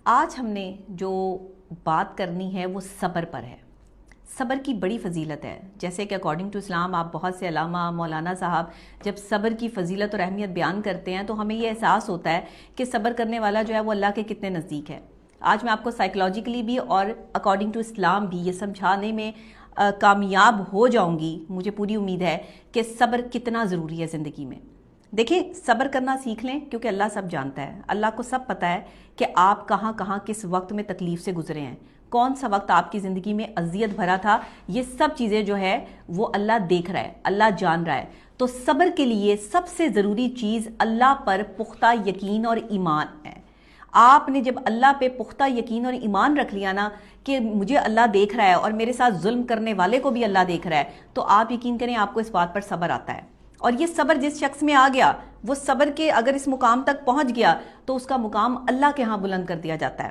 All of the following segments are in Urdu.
آج ہم نے جو بات کرنی ہے وہ صبر پر ہے۔ صبر کی بڑی فضیلت ہے، جیسے کہ اکارڈنگ ٹو اسلام آپ بہت سے علامہ مولانا صاحب جب صبر کی فضیلت اور اہمیت بیان کرتے ہیں تو ہمیں یہ احساس ہوتا ہے کہ صبر کرنے والا جو ہے وہ اللہ کے کتنے نزدیک ہے۔ آج میں آپ کو سائیکلوجیکلی بھی اور اکارڈنگ ٹو اسلام بھی یہ سمجھانے میں کامیاب ہو جاؤں گی، مجھے پوری امید ہے کہ صبر کتنا ضروری ہے زندگی میں۔ دیکھیں، صبر کرنا سیکھ لیں کیونکہ اللہ سب جانتا ہے، اللہ کو سب پتہ ہے کہ آپ کہاں کہاں کس وقت میں تکلیف سے گزرے ہیں، کون سا وقت آپ کی زندگی میں اذیت بھرا تھا، یہ سب چیزیں جو ہے وہ اللہ دیکھ رہا ہے، اللہ جان رہا ہے۔ تو صبر کے لیے سب سے ضروری چیز اللہ پر پختہ یقین اور ایمان ہے۔ آپ نے جب اللہ پہ پختہ یقین اور ایمان رکھ لیا نا کہ مجھے اللہ دیکھ رہا ہے اور میرے ساتھ ظلم کرنے والے کو بھی اللہ دیکھ رہا ہے، تو آپ یقین کریں آپ کو اس بات پر صبر آتا ہے۔ اور یہ صبر جس شخص میں آ گیا، وہ صبر کے اگر اس مقام تک پہنچ گیا تو اس کا مقام اللہ کے ہاں بلند کر دیا جاتا ہے۔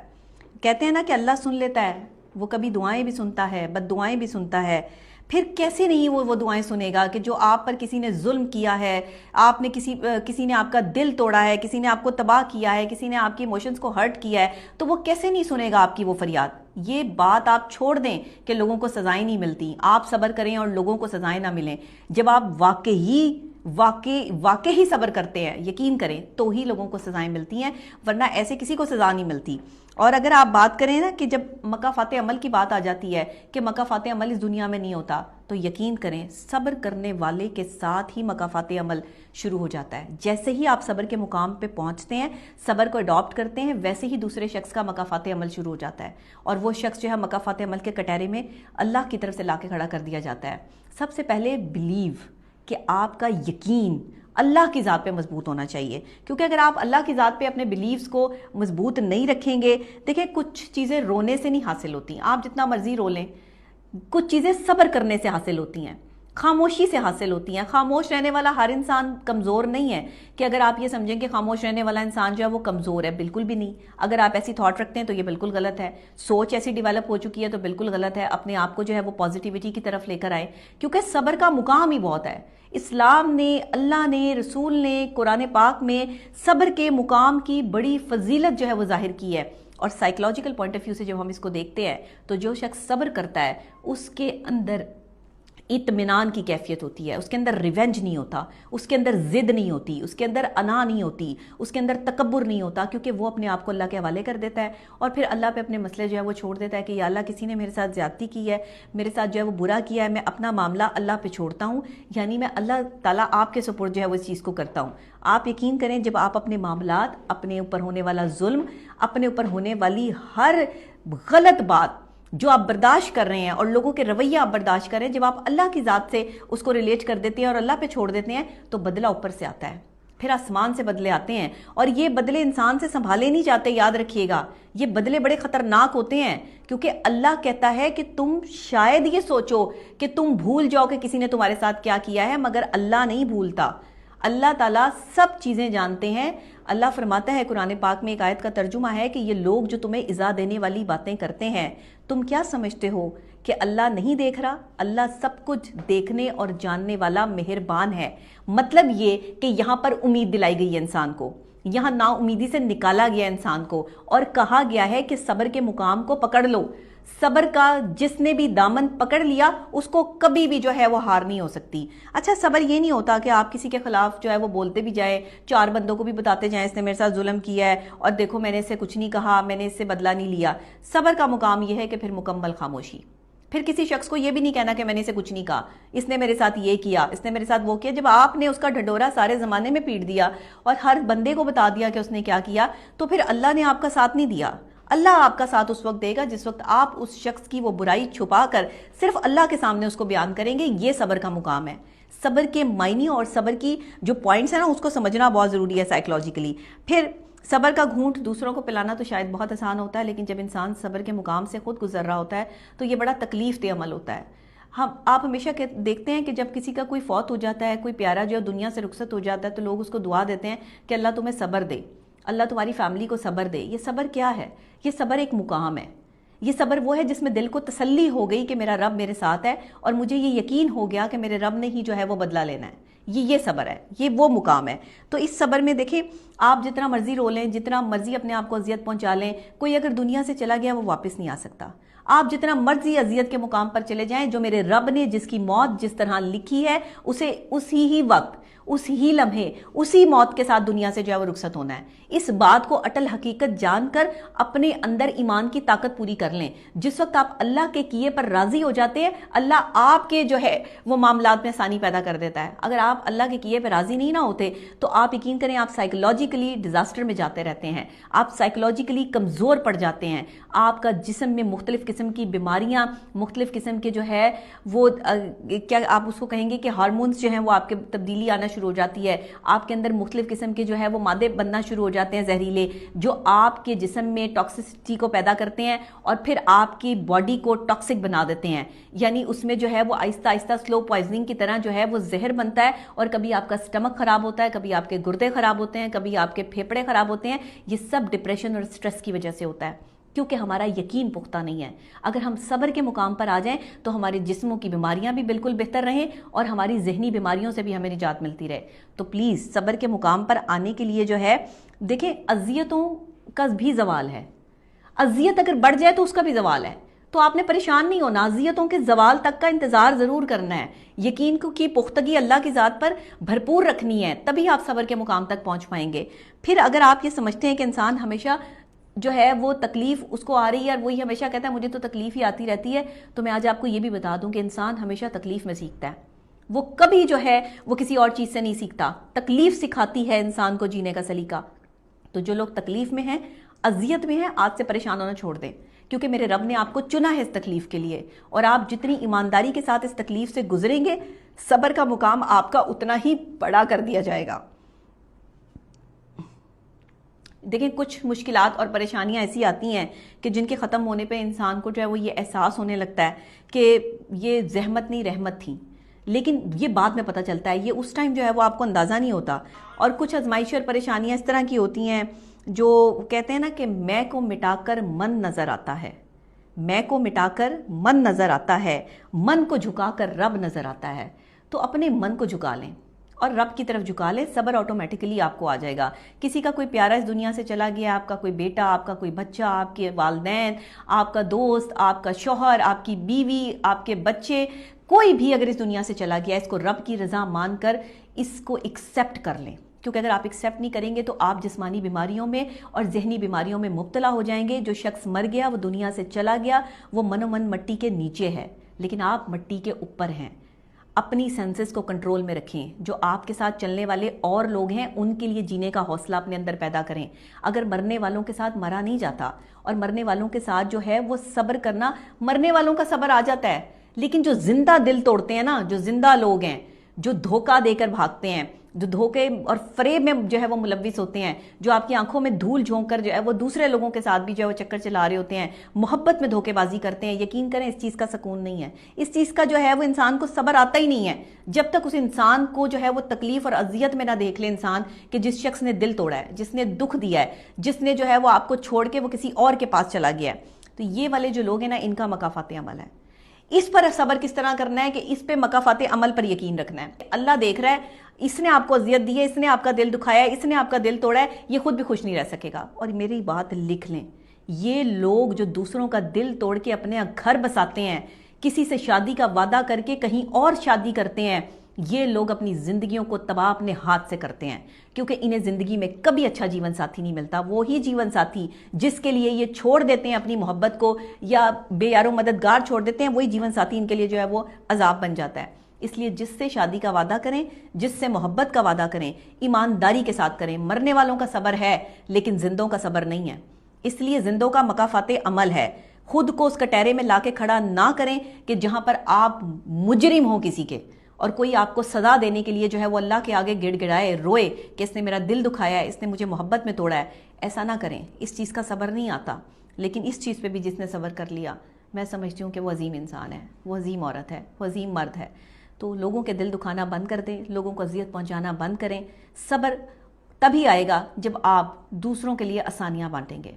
کہتے ہیں نا کہ اللہ سن لیتا ہے، وہ کبھی دعائیں بھی سنتا ہے، بد دعائیں بھی سنتا ہے۔ پھر کیسے نہیں وہ دعائیں سنے گا کہ جو آپ پر کسی نے ظلم کیا ہے، آپ نے کسی نے آپ کا دل توڑا ہے، کسی نے آپ کو تباہ کیا ہے، کسی نے آپ کی ایموشنز کو ہرٹ کیا ہے، تو وہ کیسے نہیں سنے گا آپ کی وہ فریاد۔ یہ بات آپ چھوڑ دیں کہ لوگوں کو سزائیں نہیں ملتی، آپ صبر کریں اور لوگوں کو سزائیں نہ ملیں۔ جب آپ واقعی صبر کرتے ہیں، یقین کریں، تو ہی لوگوں کو سزائیں ملتی ہیں، ورنہ ایسے کسی کو سزا نہیں ملتی۔ اور اگر آپ بات کریں نا کہ جب مکافات عمل کی بات آ جاتی ہے کہ مکافات عمل اس دنیا میں نہیں ہوتا، تو یقین کریں صبر کرنے والے کے ساتھ ہی مکافات عمل شروع ہو جاتا ہے۔ جیسے ہی آپ صبر کے مقام پہ پہنچتے ہیں، صبر کو اڈاپٹ کرتے ہیں، ویسے ہی دوسرے شخص کا مکافات عمل شروع ہو جاتا ہے، اور وہ شخص جو ہے مکافات عمل کے کٹہرے میں اللہ کی طرف سے لا کے کھڑا کر دیا جاتا ہے۔ سب سے پہلے بلیو، کہ آپ کا یقین اللہ کی ذات پہ مضبوط ہونا چاہیے، کیونکہ اگر آپ اللہ کی ذات پہ اپنے بلیفز کو مضبوط نہیں رکھیں گے، دیکھیں کچھ چیزیں رونے سے نہیں حاصل ہوتی، آپ جتنا مرضی رو لیں، کچھ چیزیں صبر کرنے سے حاصل ہوتی ہیں، خاموشی سے حاصل ہوتی ہیں۔ خاموش رہنے والا ہر انسان کمزور نہیں ہے کہ اگر آپ یہ سمجھیں کہ خاموش رہنے والا انسان جو ہے وہ کمزور ہے، بالکل بھی نہیں۔ اگر آپ ایسی تھاٹ رکھتے ہیں تو یہ بالکل غلط ہے، سوچ ایسی ڈیولپ ہو چکی ہے تو بالکل غلط ہے۔ اپنے آپ کو جو ہے وہ پازیٹیوٹی کی طرف لے کر آئے، کیونکہ صبر کا مقام ہی بہت ہے۔ اسلام نے، اللہ نے، رسول نے قرآن پاک میں صبر کے مقام کی بڑی فضیلت جو ہے وہ ظاہر کی ہے۔ اور سائیکلوجیکل پوائنٹ آف ویو سے جب ہم اس کو دیکھتے ہیں تو جو شخص صبر کرتا ہے اس کے اندر اطمینان کی کیفیت ہوتی ہے، اس کے اندر ریونج نہیں ہوتا، اس کے اندر ضد نہیں ہوتی، اس کے اندر انا نہیں ہوتی، اس کے اندر تکبر نہیں ہوتا، کیونکہ وہ اپنے آپ کو اللہ کے حوالے کر دیتا ہے اور پھر اللہ پہ اپنے مسئلے جو ہے وہ چھوڑ دیتا ہے کہ یا اللہ کسی نے میرے ساتھ زیادتی کی ہے، میرے ساتھ جو ہے وہ برا کیا ہے، میں اپنا معاملہ اللہ پہ چھوڑتا ہوں، یعنی میں اللہ تعالیٰ آپ کے سپورٹ جو ہے وہ اس چیز کو کرتا ہوں۔ آپ یقین کریں جب آپ اپنے معاملات، اپنے اوپر ہونے والا ظلم، اپنے اوپر ہونے والی ہر غلط بات جو آپ برداشت کر رہے ہیں اور لوگوں کے رویہ آپ برداشت کر رہے ہیں، جب آپ اللہ کی ذات سے اس کو ریلیٹ کر دیتے ہیں اور اللہ پہ چھوڑ دیتے ہیں تو بدلہ اوپر سے آتا ہے، پھر آسمان سے بدلے آتے ہیں، اور یہ بدلے انسان سے سنبھالے نہیں جاتے، یاد رکھیے گا یہ بدلے بڑے خطرناک ہوتے ہیں، کیونکہ اللہ کہتا ہے کہ تم شاید یہ سوچو کہ تم بھول جاؤ کہ کسی نے تمہارے ساتھ کیا کیا ہے، مگر اللہ نہیں بھولتا، اللہ تعالیٰ سب چیزیں جانتے ہیں۔ اللہ فرماتا ہے قرآن پاک میں، ایک آیت کا ترجمہ ہے کہ یہ لوگ جو تمہیں ایذا دینے والی باتیں کرتے ہیں، تم کیا سمجھتے ہو کہ اللہ نہیں دیکھ رہا؟ اللہ سب کچھ دیکھنے اور جاننے والا مہربان ہے۔ مطلب یہ کہ یہاں پر امید دلائی گئی ہے انسان کو، یہاں نا امیدی سے نکالا گیا انسان کو، اور کہا گیا ہے کہ صبر کے مقام کو پکڑ لو۔ صبر کا جس نے بھی دامن پکڑ لیا اس کو کبھی بھی جو ہے وہ ہار نہیں ہو سکتی۔ اچھا، صبر یہ نہیں ہوتا کہ آپ کسی کے خلاف جو ہے وہ بولتے بھی جائیں، چار بندوں کو بھی بتاتے جائیں اس نے میرے ساتھ ظلم کیا ہے اور دیکھو میں نے اس سے کچھ نہیں کہا، میں نے اس سے بدلہ نہیں لیا۔ صبر کا مقام یہ ہے کہ پھر مکمل خاموشی، پھر کسی شخص کو یہ بھی نہیں کہنا کہ میں نے اسے کچھ نہیں کہا، اس نے میرے ساتھ یہ کیا، اس نے میرے ساتھ وہ کیا۔ جب آپ نے اس کا ڈھڈورا سارے زمانے میں پیٹ دیا اور ہر بندے کو بتا دیا کہ اس نے کیا کیا، تو پھر اللہ نے آپ کا ساتھ نہیں دیا۔ اللہ آپ کا ساتھ اس وقت دے گا جس وقت آپ اس شخص کی وہ برائی چھپا کر صرف اللہ کے سامنے اس کو بیان کریں گے۔ یہ صبر کا مقام ہے۔ صبر کے معنی اور صبر کی جو پوائنٹس ہیں نا اس کو سمجھنا بہت ضروری ہے سائیکلوجیکلی۔ پھر صبر کا گھونٹ دوسروں کو پلانا تو شاید بہت آسان ہوتا ہے، لیکن جب انسان صبر کے مقام سے خود گزر رہا ہوتا ہے تو یہ بڑا تکلیف دہ عمل ہوتا ہے۔ آپ ہمیشہ دیکھتے ہیں کہ جب کسی کا کوئی فوت ہو جاتا ہے، کوئی پیارا جو دنیا سے رخصت ہو جاتا ہے، تو لوگ اس کو دعا دیتے ہیں کہ اللہ تمہیں صبر دے، اللہ تمہاری فیملی کو صبر دے۔ یہ صبر کیا ہے؟ یہ صبر ایک مقام ہے۔ یہ صبر وہ ہے جس میں دل کو تسلی ہو گئی کہ میرا رب میرے ساتھ ہے اور مجھے یہ یقین ہو گیا کہ میرے رب نے ہی جو ہے وہ بدلہ لینا ہے۔ یہ صبر ہے، یہ وہ مقام ہے۔ تو اس صبر میں دیکھیں آپ جتنا مرضی رو لیں، جتنا مرضی اپنے آپ کو اذیت پہنچا لیں، کوئی اگر دنیا سے چلا گیا وہ واپس نہیں آ سکتا۔ آپ جتنا مرضی اذیت کے مقام پر چلے جائیں، جو میرے رب نے جس کی موت جس طرح لکھی ہے اسے اسی ہی وقت، اسی ہی لمحے، اسی موت کے ساتھ دنیا سے جو ہے وہ رخصت ہونا ہے۔ اس بات کو اٹل حقیقت جان کر اپنے اندر ایمان کی طاقت پوری کر لیں۔ جس وقت آپ اللہ کے کیے پر راضی ہو جاتے ہیں، اللہ آپ کے جو ہے وہ معاملات میں آسانی پیدا کر دیتا ہے۔ اگر آپ اللہ کے کیے پہ راضی نہیں نہ ہوتے تو آپ یقین کریں آپ سائیکولوجیکلی ڈیزاسٹر میں جاتے رہتے ہیں، آپ سائیکولوجیکلی کمزور پڑ جاتے ہیں، آپ کا جسم میں مختلف قسم کی بیماریاں، مختلف قسم کے جو ہے وہ کیا آپ اس کو کہیں گے کہ ہارمونز جو ہیں وہ آپ کے تبدیلی آنا شروع ہو جاتی ہے، آپ کے اندر مختلف قسم کے جو ہے وہ مادے بننا شروع ہو جاتے ہیں زہریلے، جو آپ کے جسم میں ٹاکسسٹی کو پیدا کرتے ہیں اور پھر آپ کی باڈی کو ٹاکسک بنا دیتے ہیں۔ یعنی اس میں جو ہے وہ آہستہ آہستہ سلو پوائزننگ کی طرح جو ہے وہ زہر بنتا ہے، اور کبھی آپ کا سٹمک خراب ہوتا ہے، کبھی آپ کے گردے خراب ہوتے ہیں، کبھی آپ کے پھیپڑے خراب ہوتے ہیں۔ یہ سب ڈپریشن اور سٹریس کی وجہ سے ہوتا ہے، کیونکہ ہمارا یقین پختہ نہیں ہے۔ اگر ہم صبر کے مقام پر آ جائیں تو ہمارے جسموں کی بیماریاں بھی بالکل بہتر رہیں اور ہماری ذہنی بیماریوں سے بھی ہمیں نجات ملتی رہے۔ تو پلیز صبر کے مقام پر آنے کے لیے جو ہے دیکھیں اذیتوں کا بھی زوال ہے، اذیت اگر بڑھ جائے تو اس کا بھی زوال ہے، تو آپ نے پریشان نہیں ہونا، اذیتوں کے زوال تک کا انتظار ضرور کرنا ہے، یقین کی پختگی اللہ کی ذات پر بھرپور رکھنی ہے، تبھی آپ صبر کے مقام تک پہنچ پائیں گے۔ پھر اگر آپ یہ سمجھتے ہیں کہ انسان ہمیشہ جو ہے وہ تکلیف اس کو آ رہی ہے اور وہی ہمیشہ کہتا ہے مجھے تو تکلیف ہی آتی رہتی ہے، تو میں آج آپ کو یہ بھی بتا دوں کہ انسان ہمیشہ تکلیف میں سیکھتا ہے، وہ کبھی جو ہے وہ کسی اور چیز سے نہیں سیکھتا، تکلیف سکھاتی ہے انسان کو جینے کا سلیقہ۔ تو جو لوگ تکلیف میں ہیں، اذیت میں ہیں، آج سے پریشان ہونا چھوڑ دیں، کیونکہ میرے رب نے آپ کو چنا ہے اس تکلیف کے لیے، اور آپ جتنی ایمانداری کے ساتھ اس تکلیف سے گزریں گے، صبر کا مقام آپ کا اتنا ہی بڑا کر دیا جائے گا۔ دیکھیں کچھ مشکلات اور پریشانیاں ایسی آتی ہیں کہ جن کے ختم ہونے پہ انسان کو جو ہے وہ یہ احساس ہونے لگتا ہے کہ یہ زحمت نہیں رحمت تھی، لیکن یہ بعد میں پتہ چلتا ہے، یہ اس ٹائم جو ہے وہ آپ کو اندازہ نہیں ہوتا۔ اور کچھ آزمائشیں اور پریشانیاں اس طرح کی ہوتی ہیں جو کہتے ہیں نا کہ میں کو مٹا کر من نظر آتا ہے، میں کو مٹا کر من نظر آتا ہے، من کو جھکا کر رب نظر آتا ہے۔ تو اپنے من کو جھکا لیں اور رب کی طرف جھکا لیں، صبر آٹومیٹکلی آپ کو آ جائے گا۔ کسی کا کوئی پیارا اس دنیا سے چلا گیا، آپ کا کوئی بیٹا، آپ کا کوئی بچہ، آپ کے والدین، آپ کا دوست، آپ کا شوہر، آپ کی بیوی، آپ کے بچے، کوئی بھی اگر اس دنیا سے چلا گیا، اس کو رب کی رضا مان کر اس کو ایکسیپٹ کر لیں، کیونکہ اگر آپ ایکسیپٹ نہیں کریں گے تو آپ جسمانی بیماریوں میں اور ذہنی بیماریوں میں مبتلا ہو جائیں گے۔ جو شخص مر گیا، وہ دنیا سے چلا گیا، وہ من و من مٹی کے نیچے ہے، لیکن آپ مٹی کے اوپر ہیں۔ اپنی سینسز کو کنٹرول میں رکھیں، جو آپ کے ساتھ چلنے والے اور لوگ ہیں ان کے لیے جینے کا حوصلہ اپنے اندر پیدا کریں۔ اگر مرنے والوں کے ساتھ مرا نہیں جاتا، اور مرنے والوں کے ساتھ جو ہے وہ صبر کرنا، مرنے والوں کا صبر آ جاتا ہے، لیکن جو زندہ دل توڑتے ہیں نا، جو زندہ لوگ ہیں، جو دھوکہ دے کر بھاگتے ہیں، جو دھوکے اور فریب میں جو ہے وہ ملوث ہوتے ہیں، جو آپ کی آنکھوں میں دھول جھونک کر جو ہے وہ دوسرے لوگوں کے ساتھ بھی جو ہے وہ چکر چلا رہے ہوتے ہیں، محبت میں دھوکے بازی کرتے ہیں، یقین کریں اس چیز کا سکون نہیں ہے، اس چیز کا جو ہے وہ انسان کو صبر آتا ہی نہیں ہے جب تک اس انسان کو جو ہے وہ تکلیف اور اذیت میں نہ دیکھ لے انسان، کہ جس شخص نے دل توڑا ہے، جس نے دکھ دیا ہے، جس نے جو ہے وہ آپ کو چھوڑ کے وہ کسی اور کے پاس چلا گیا ہے۔ تو یہ والے جو لوگ ہیں نا، ان کا مکافات عمل ہے۔ اس پر صبر کس طرح کرنا ہے کہ اس پہ مکافات عمل پر یقین رکھنا ہے۔ اللہ دیکھ رہا ہے، اس نے آپ کو اذیت دی ہے، اس نے آپ کا دل دکھایا ہے، اس نے آپ کا دل توڑا ہے، یہ خود بھی خوش نہیں رہ سکے گا۔ اور میری بات لکھ لیں، یہ لوگ جو دوسروں کا دل توڑ کے اپنے گھر بساتے ہیں، کسی سے شادی کا وعدہ کر کے کہیں اور شادی کرتے ہیں، یہ لوگ اپنی زندگیوں کو تباہ اپنے ہاتھ سے کرتے ہیں، کیونکہ انہیں زندگی میں کبھی اچھا جیون ساتھی نہیں ملتا۔ وہی جیون ساتھی جس کے لیے یہ چھوڑ دیتے ہیں اپنی محبت کو، یا بے یار و مددگار چھوڑ دیتے ہیں، وہی جیون ساتھی ان کے لیے جو ہے وہ عذاب بن جاتا ہے۔ اس لیے جس سے شادی کا وعدہ کریں، جس سے محبت کا وعدہ کریں، ایمانداری کے ساتھ کریں۔ مرنے والوں کا صبر ہے لیکن زندوں کا صبر نہیں ہے، اس لیے زندوں کا مکافات عمل ہے۔ خود کو اس کٹہرے میں لا کے کھڑا نہ کریں کہ جہاں پر آپ مجرم ہوں کسی کے، اور کوئی آپ کو سزا دینے کے لیے جو ہے وہ اللہ کے آگے گڑ گڑائے، روئے کہ اس نے میرا دل دکھایا ہے، اس نے مجھے محبت میں توڑا ہے۔ ایسا نہ کریں، اس چیز کا صبر نہیں آتا۔ لیکن اس چیز پہ بھی جس نے صبر کر لیا، میں سمجھتی ہوں کہ وہ عظیم انسان ہے، وہ عظیم عورت ہے، وہ عظیم مرد ہے۔ تو لوگوں کے دل دکھانا بند کر دیں، لوگوں کو اذیت پہنچانا بند کریں۔ صبر تبھی آئے گا جب آپ دوسروں کے لیے آسانیاں بانٹیں گے۔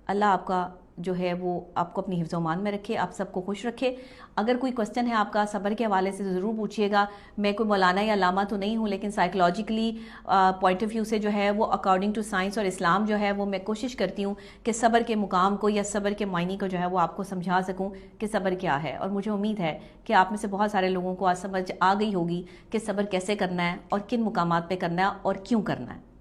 اللہ آپ کا جو ہے وہ آپ کو اپنی حفظ و امان میں رکھے، آپ سب کو خوش رکھے۔ اگر کوئی کوسچن ہے آپ کا صبر کے حوالے سے ضرور پوچھیے گا۔ میں کوئی مولانا یا علامہ تو نہیں ہوں، لیکن سائیکلوجیکلی پوائنٹ آف ویو سے جو ہے وہ اکارڈنگ ٹو سائنس اور اسلام جو ہے وہ میں کوشش کرتی ہوں کہ صبر کے مقام کو یا صبر کے معنی کو جو ہے وہ آپ کو سمجھا سکوں کہ صبر کیا ہے۔ اور مجھے امید ہے کہ آپ میں سے بہت سارے لوگوں کو آج سمجھ آ گئی ہوگی کہ صبر کیسے کرنا ہے اور کن مقامات پہ کرنا ہے اور کیوں کرنا ہے۔